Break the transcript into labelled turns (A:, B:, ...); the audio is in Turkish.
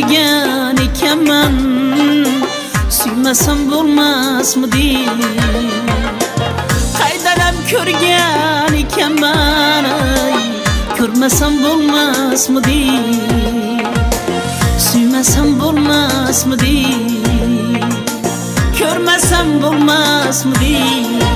A: ko'rgan ekanman, suymasam bo'lmasmidi? Qaydanam ko'rgan ekanman, ko'rmasam bo'lmasmidi? Suymasam bo'lmasmidi? Ko'rmasam bo'lmasmidi?